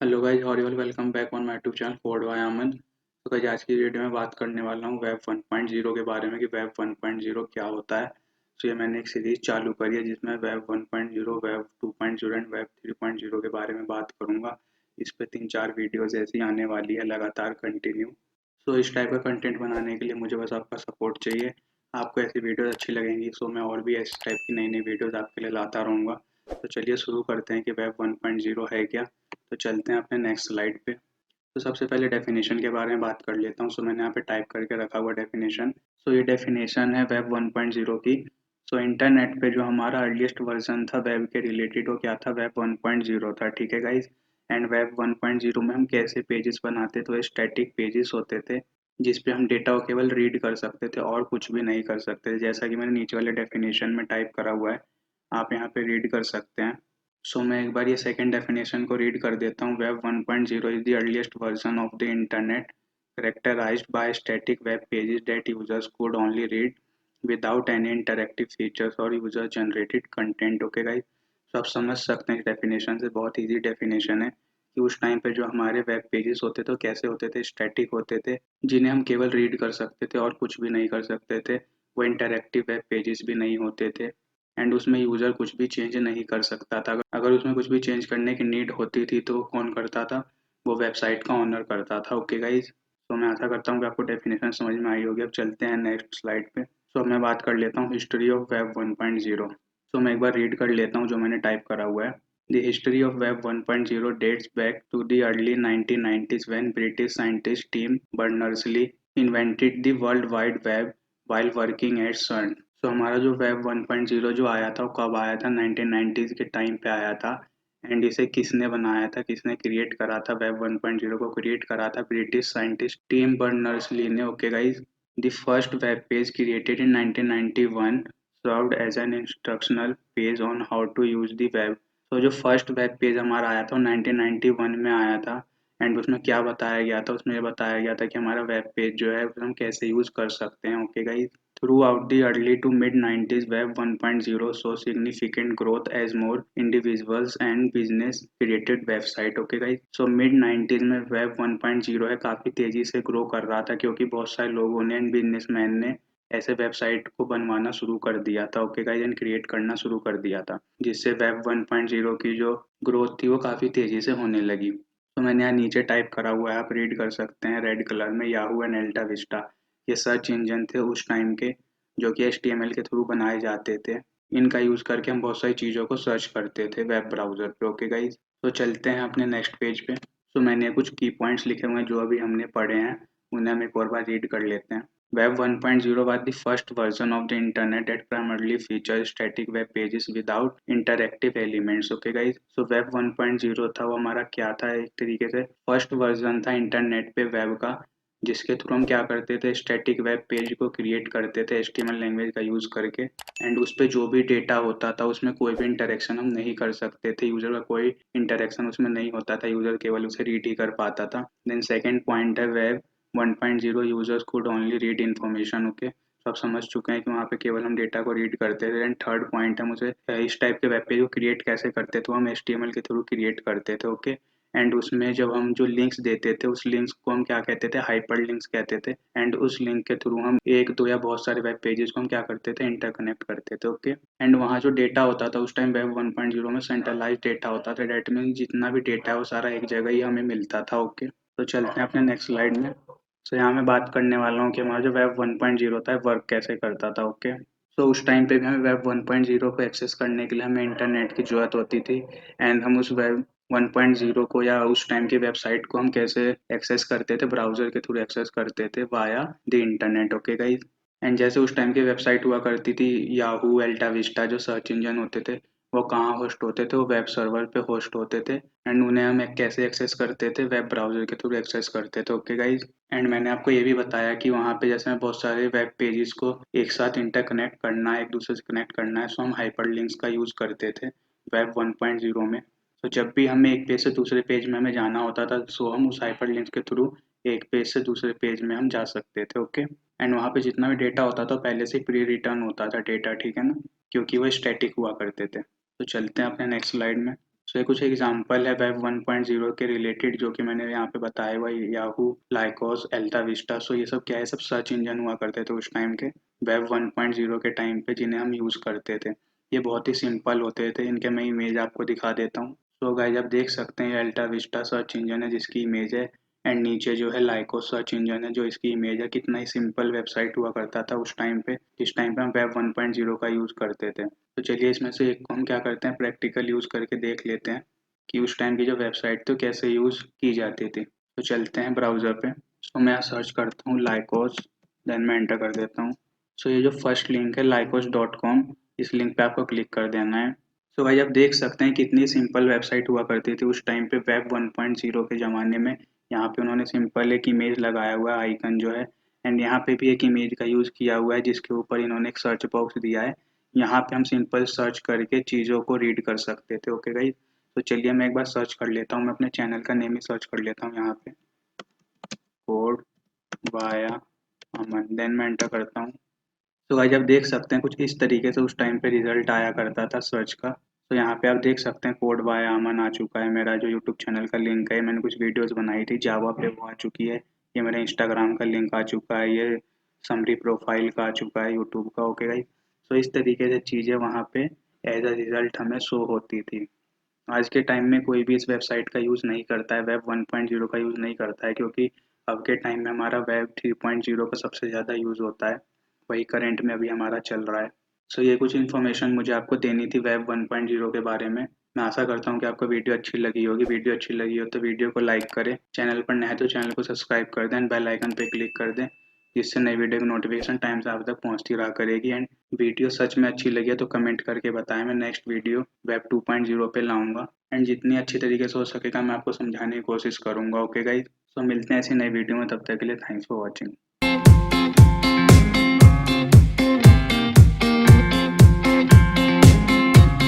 Hello guys और welcome back on my YouTube channel code by Aman. तो guys आज की वीडियो में बात करने वाला हूँ वेब 1.0 के बारे में कि वेब 1.0 क्या होता है। तो ये मैंने एक सीरीज चालू करी है जिसमें वेब 1.0, वेब 2.0 एंड वेब 3.0 के बारे में बात करूँगा। इस पे 3-4 वीडियोज़ ऐसी आने वाली है लगातार कंटिन्यू। सो इस टाइप का कंटेंट बनाने के लिए मुझे बस आपका सपोर्ट चाहिए। आपको ऐसी वीडियोज़ अच्छी लगेंगी सो मैं और भी इस टाइप की नई नई वीडियोज़ आपके लिए लाता रहूँगा। तो चलिए शुरू करते हैं कि वेब 1.0 है क्या। तो चलते हैं अपने नेक्स्ट स्लाइड पे। तो सबसे पहले डेफिनेशन के बारे में बात कर लेता हूँ। सो मैंने यहाँ पे टाइप करके रखा हुआ डेफिनेशन। सो ये डेफिनेशन है वेब 1.0 की। सो इंटरनेट पे जो हमारा अर्लीस्ट वर्जन था वेब के रिलेटेड वो क्या था, वेब 1.0 था। ठीक है गाइज। एंड वेब 1.0 में हम कैसे पेजेस बनाते थे, तो स्टैटिक पेजेस होते थे जिसपे हम डेटा को केवल रीड कर सकते थे और कुछ भी नहीं कर सकते थे, जैसा कि मैंने नीचे वाले डेफिनेशन में टाइप करा हुआ है। आप यहाँ पे रीड कर सकते हैं। सो मैं एक बार ये सेकंड डेफिनेशन को रीड कर देता हूँ। Web 1.0 is the earliest version of the internet characterized by static web pages that users could only read without any interactive features or user generated content। Okay guys, तो आप समझ सकते हैं इस डेफिनेशन से, बहुत इजी डेफिनेशन है कि उस टाइम पे जो हमारे वेब पेजेस होते थे कैसे होते थे, स्टैटिक होते थे जिन्हें हम केवल रीड कर सकते थे और कुछ भी नहीं कर सकते थे। वो इंटरैक्टिव वेब पेजेस भी नहीं होते थे एंड उसमें यूज़र कुछ भी चेंज नहीं कर सकता था। अगर उसमें कुछ भी चेंज करने की नीड होती थी तो कौन करता था, वो वेबसाइट का ओनर करता था। ओके गाइज, तो मैं आशा करता हूँ कि आपको डेफिनेशन समझ में आई होगी। अब चलते हैं नेक्स्ट स्लाइड पे। सो अब मैं बात कर लेता हूँ हिस्ट्री ऑफ वेब 1.0। सो मैं एक बार रीड कर लेता हूँ जो मैंने टाइप करा हुआ है। The history of Web 1.0 dates back to the early 1990s when British scientist Tim Berners-Lee invented the World Wide Web while working at CERN। तो हमारा जो वेब 1.0 जो आया था वो कब आया था, 1990s के टाइम पे आया था। एंड इसे किसने बनाया था, किसने क्रिएट करा था, वेब 1.0 को क्रिएट करा था British scientist Tim Berners Lee ने। Okay guys, the first web page created in 1991 served as an instructional page on how to use the web. तो जो फर्स्ट वेब पेज हमारा आया था वो 1991 में आया था। एंड उसमें क्या बताया गया था, उसमें ये बताया गया था कि हमारा वेब पेज जो है उसे हम कैसे यूज कर सकते हैं। Okay guys, throughout the early to mid-90s, Web 1.0 saw significant growth as more individuals and business created website। Okay guys, so mid 90s में वेब 1.0 है काफ़ी तेज़ी से ग्रो कर रहा था क्योंकि बहुत सारे लोगों ने, बिजनेसमैन ने ऐसे वेबसाइट को बनवाना शुरू कर दिया था। ओके गाइस, एंड क्रिएट करना शुरू कर दिया था जिससे वेब 1.0 की जो ग्रोथ थी वो काफ़ी तेज़ी से होने लगी। तो मैंने यहाँ नीचे टाइप करा हुआ है, आप रीड कर सकते हैं रेड कलर में, याहू एंड अल्टा विस्टा ये सर्च इंजन थे उस टाइम के जो कि HTML के थ्रू बनाए जाते थे। इनका यूज़ करके हम बहुत सारी चीज़ों को सर्च करते थे वेब ब्राउज़र पे। ओके गाइज, तो चलते हैं अपने नेक्स्ट पेज पे। तो मैंने कुछ की पॉइंट्स लिखे हुए हैं जो अभी हमने पढ़े हैं, उन्हें हम एक और बार रीड कर लेते हैं। Web 1.0 was the first version of the internet that primarily featured static web pages without interactive elements। Okay guys, so web 1.0 था वो हमारा क्या था, एक तरीके से फर्स्ट वर्जन था इंटरनेट पे वेब का जिसके थ्रू हम क्या करते थे, स्टैटिक वेब पेज को क्रिएट करते थे HTML लैंग्वेज का यूज़ करके। एंड उस पे जो भी डेटा होता था उसमें कोई भी इंटरेक्शन हम नहीं कर सकते थे, यूज़र का कोई इंटरेक्शन उसमें नहीं होता था, यूज़र केवल उसे रीड ही कर पाता था। देन सेकेंड पॉइंट है web 1.0 users could only read information. Okay, तो आप समझ चुके हैं कि वहाँ पे केवल हम डेटा को रीड करते थे। एंड थर्ड पॉइंट है मुझे इस टाइप के वेब पेज को क्रिएट कैसे करते थे, हम HTML के थ्रू क्रिएट करते थे। ओके, एंड उसमें जब हम जो लिंक्स देते थे उस लिंक्स को हम क्या कहते थे, हाइपर लिंक्स कहते थे। एंड उस लिंक के थ्रू हम एक दो या बहुत सारे वेब पेजेस को हम क्या करते थे, इंटरकनेक्ट करते थे। ओके, एंड वहाँ जो डेटा होता था उस टाइम वेब 1.0 में सेंट्रलाइज डेटा होता था, डेट मीन जितना भी डेटा है वो सारा एक जगह ही हमें मिलता था। ओके, तो चलते हैं अपने नेक्स्ट स्लाइड में। तो यहाँ मैं बात करने वाला हूँ कि हमारा जो वेब 1.0 था वर्क कैसे करता था। ओके, तो उस टाइम पे भी हमें वेब 1.0 को एक्सेस करने के लिए हमें इंटरनेट की ज़रूरत होती थी। एंड हम उस वेब 1.0 को या उस टाइम की वेबसाइट को हम कैसे एक्सेस करते थे, ब्राउज़र के थ्रू एक्सेस करते थे via the internet. Okay guys, and जैसे उस टाइम की वेबसाइट हुआ करती थी, याहू, अल्टा विस्टा जो सर्च इंजन होते थे वो कहाँ होस्ट होते थे, वो वेब सर्वर पे होस्ट होते थे। एंड उन्हें हम कैसे एक्सेस करते थे, वेब ब्राउज़र के थ्रू एक्सेस करते थे। ओके गाइस, एंड मैंने आपको ये भी बताया कि वहाँ पे जैसे बहुत सारे वेब पेजेस को एक साथ इंटरकनेक्ट करना है, एक दूसरे से कनेक्ट करना है, सो हम हाइपर लिंक्स का यूज़ करते थे वेब 1.0 में। तो जब भी हमें एक पेज से दूसरे पेज में हमें जाना होता था सो हम उस हाइपर लिंक्स के थ्रू एक पेज से दूसरे पेज में हम जा सकते थे। ओके, एंड वहाँ पे जितना भी डेटा होता था पहले से प्री रिटर्न होता था डेटा, ठीक है ना, क्योंकि वो स्टैटिक हुआ करते थे। तो चलते हैं अपने नेक्स्ट स्लाइड में। सो ये कुछ एग्जांपल है वेब 1.0 के रिलेटेड जो कि मैंने यहाँ पे बताया हुआ याहू, लाइकोस, अल्ता विस्टा। सो ये सब क्या है, सब सर्च इंजन हुआ करते थे उस टाइम के वेब 1.0 के टाइम पे, जिन्हें हम यूज़ करते थे। ये बहुत ही सिंपल होते थे। इनके मैं इमेज आपको दिखा देता हूँ। सो गाइस आप देख सकते हैं ये अल्टा विस्टा सर्च इंजन है जिसकी इमेज है, एंड नीचे जो है लाइकोस सर्च इंजन है जो इसकी इमेज है। कितना ही सिंपल वेबसाइट हुआ करता था उस टाइम पे, जिस टाइम पे हम वेब 1.0 का यूज़ करते थे। तो चलिए इसमें से एक को हम क्या करते हैं, प्रैक्टिकल यूज़ करके देख लेते हैं कि उस टाइम की जो वेबसाइट थी कैसे यूज़ की जाती थी। तो चलते हैं ब्राउज़र पे। सो मैं सर्च करता हूँ लाइकोस, देन मैं एंटर कर देता हूँ। सो ये जो फर्स्ट लिंक है lycos.com, इस लिंक पे आपको क्लिक कर देना है। सो भाई आप देख सकते हैं कितनी सिंपल वेबसाइट हुआ करती थी उस टाइम पे वेब 1.0 के ज़माने में। यहाँ पे उन्होंने सिंपल एक इमेज लगाया हुआ है, आइकन जो है, एंड यहाँ पे भी एक इमेज का यूज़ किया हुआ है जिसके ऊपर इन्होंने एक सर्च बॉक्स दिया है। यहाँ पे हम सिंपल सर्च करके चीज़ों को रीड कर सकते थे। ओके गाइस, तो चलिए मैं एक बार सर्च कर लेता हूँ। मैं अपने चैनल का नेम ही सर्च कर लेता हूँ यहाँ पे, कोड वाया अमन, देन मैं एंटर करता हूँ। तो गाइस आप देख सकते हैं कुछ इस तरीके से उस टाइम पे रिजल्ट आया करता था सर्च का। तो यहाँ पे आप देख सकते हैं कोड बाय अमन आ चुका है। मेरा जो यूट्यूब चैनल का लिंक है, मैंने कुछ वीडियोस बनाई थी जावा पे, वो आ चुकी है। ये मेरा इंस्टाग्राम का लिंक आ चुका है। ये समरी प्रोफाइल का आ चुका है यूट्यूब का। ओके गाइस, तो इस तरीके से चीज़ें वहाँ पे एज अ रिजल्ट हमें शो होती थी। आज के टाइम में कोई भी इस वेबसाइट का यूज़ नहीं करता है, वेब 1.0 का यूज़ नहीं करता है, क्योंकि अब के टाइम में हमारा वेब 3.0 का सबसे ज़्यादा यूज़ होता है। वही करंट में अभी हमारा चल रहा है। सो ये कुछ इन्फॉर्मेशन मुझे आपको देनी थी वेब 1.0 के बारे में। मैं आशा करता हूँ कि आपको वीडियो अच्छी लगी होगी। वीडियो अच्छी लगी हो तो वीडियो को लाइक करें, चैनल पर नए हैं तो चैनल को सब्सक्राइब कर दें, बेल आइकन पे क्लिक कर दें, जिससे नई वीडियो की नोटिफिकेशन टाइम से आप तक पहुँचती रहा करेगी। एंड वीडियो सच में अच्छी लगी है तो कमेंट करके बताएं। मैं नेक्स्ट वीडियो वेब 2.0 पे लाऊंगा, एंड जितनी अच्छी तरीके से हो सकेगा मैं आपको समझाने की कोशिश करूंगा। ओके गाइज, सो मिलते हैं ऐसी नई वीडियो में, तब तक के लिए थैंक्स फॉर वॉचिंग।